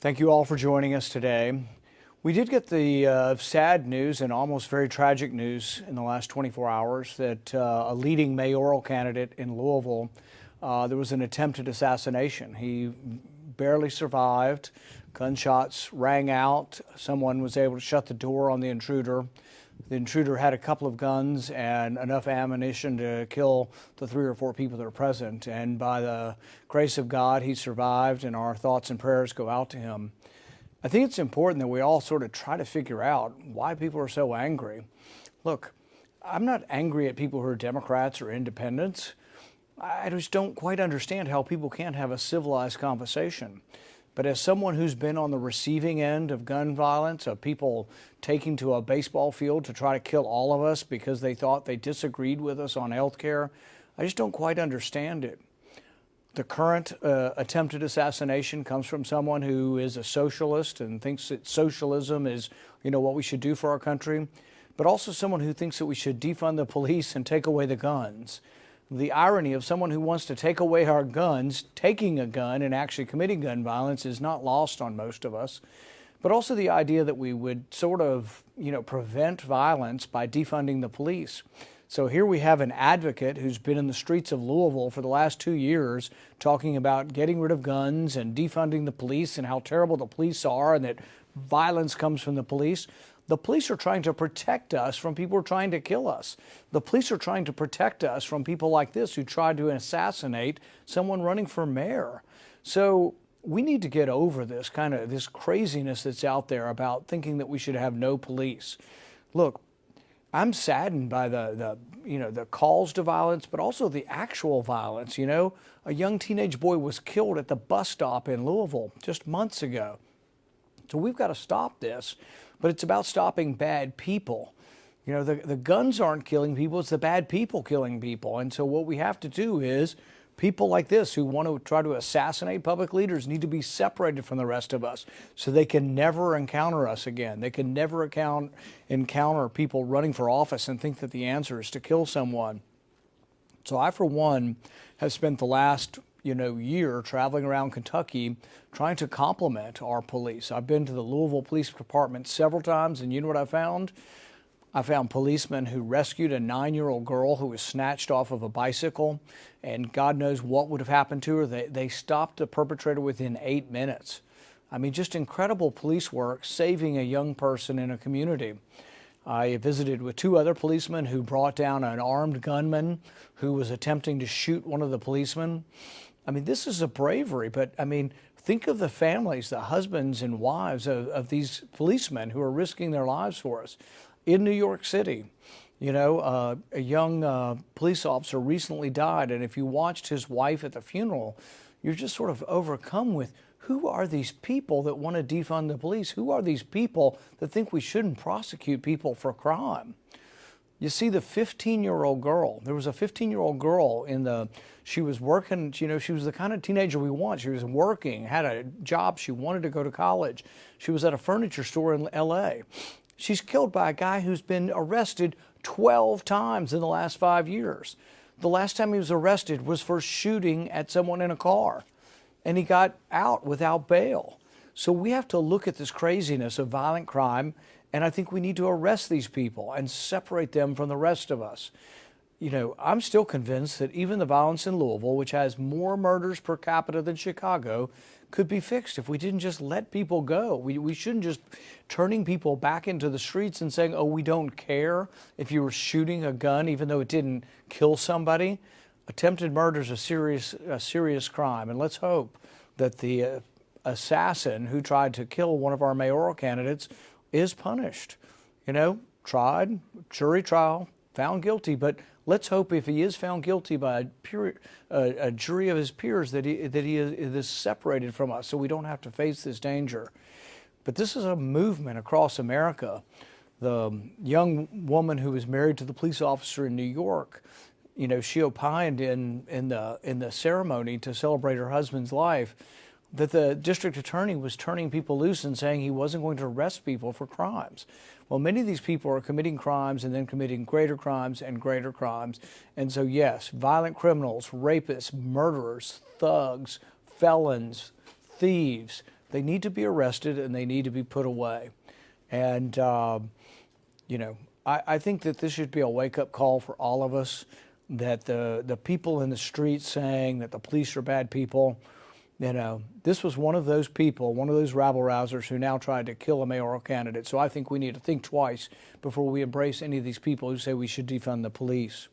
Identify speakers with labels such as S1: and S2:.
S1: Thank you all for joining us today. We did get the sad news and almost very tragic news in the last 24 hours that a leading mayoral candidate in Louisville, there was an attempted assassination. He barely survived. Gunshots rang out. Someone was able to shut the door on the intruder. The intruder had a couple of guns and enough ammunition to kill the 3 or 4 people that were present. And by the grace of God, he survived, and our thoughts and prayers go out to him. I think it's important that we all sort of try to figure out why people are so angry. Look, I'm not angry at people who are Democrats or independents. I just don't quite understand how people can't have a civilized conversation. But as someone who's been on the receiving end of gun violence, of people taking to a baseball field to try to kill all of us because they thought they disagreed with us on health care, I just don't quite understand it. The current attempted assassination comes from someone who is a socialist and thinks that socialism is, what we should do for our country, but also someone who thinks that we should defund the police and take away the guns. The irony of someone who wants to take away our guns, taking a gun and actually committing gun violence is not lost on most of us. But also the idea that we would sort of, prevent violence by defunding the police. So here we have an advocate who's been in the streets of Louisville for the last 2 years talking about getting rid of guns and defunding the police and how terrible the police are and that violence comes from the police. The police are trying to protect us from people who are trying to kill us. The police are trying to protect us from people like this who tried to assassinate someone running for mayor. So we need to get over this this craziness that's out there about thinking that we should have no police. Look, I'm saddened by the calls to violence, but also the actual violence. A young teenage boy was killed at the bus stop in Louisville just months ago. So we've got to stop this. But it's about stopping bad people. The guns aren't killing people, it's the bad people killing people. And so what we have to do is people like this who want to try to assassinate public leaders need to be separated from the rest of us so they can never encounter us again. They can never encounter people running for office and think that the answer is to kill someone. So I, for one, have spent the last year traveling around Kentucky trying to compliment our police. I've been to the Louisville Police Department several times, and you know what I found? I found policemen who rescued a 9-year-old girl who was snatched off of a bicycle, and God knows what would have happened to her. They stopped the perpetrator within 8 minutes. I mean, just incredible police work saving a young person in a community. I visited with 2 other policemen who brought down an armed gunman who was attempting to shoot one of the policemen. I mean, this is a bravery, but think of the families, the husbands and wives of these policemen who are risking their lives for us. In New York City, a young police officer recently died, and if you watched his wife at the funeral, you're just sort of overcome with, who are these people that want to defund the police? Who are these people that think we shouldn't prosecute people for crime? You see, the 15-year-old girl, there was a 15-year-old girl she was working, she was the kind of teenager we want. She was working, had a job, she wanted to go to college. She was at a furniture store in LA. She's killed by a guy who's been arrested 12 times in the last 5 years. The last time he was arrested was for shooting at someone in a car, and he got out without bail. So we have to look at this craziness of violent crime, and I think we need to arrest these people and separate them from the rest of us. I'm still convinced that even the violence in Louisville, which has more murders per capita than Chicago, could be fixed if we didn't just let people go. We shouldn't just turning people back into the streets and saying, oh, we don't care if you were shooting a gun even though it didn't kill somebody. Attempted murder is a serious crime, and let's hope that the assassin who tried to kill one of our mayoral candidates is punished. Tried, jury trial, found guilty, but let's hope if he is found guilty by a jury of his peers that he is separated from us so we don't have to face this danger. But this is a movement across America. The young woman who was married to the police officer in New York, she opined in the ceremony to celebrate her husband's life that the district attorney was turning people loose and saying he wasn't going to arrest people for crimes. Well, many of these people are committing crimes and then committing greater crimes and greater crimes. And so, yes, violent criminals, rapists, murderers, thugs, felons, thieves, they need to be arrested and they need to be put away. And, you know, I think that this should be a wake-up call for all of us, that the people in the streets saying that the police are bad people, you know, this was one of those people, one of those rabble-rousers who now tried to kill a mayoral candidate. So I think we need to think twice before we embrace any of these people who say we should defund the police.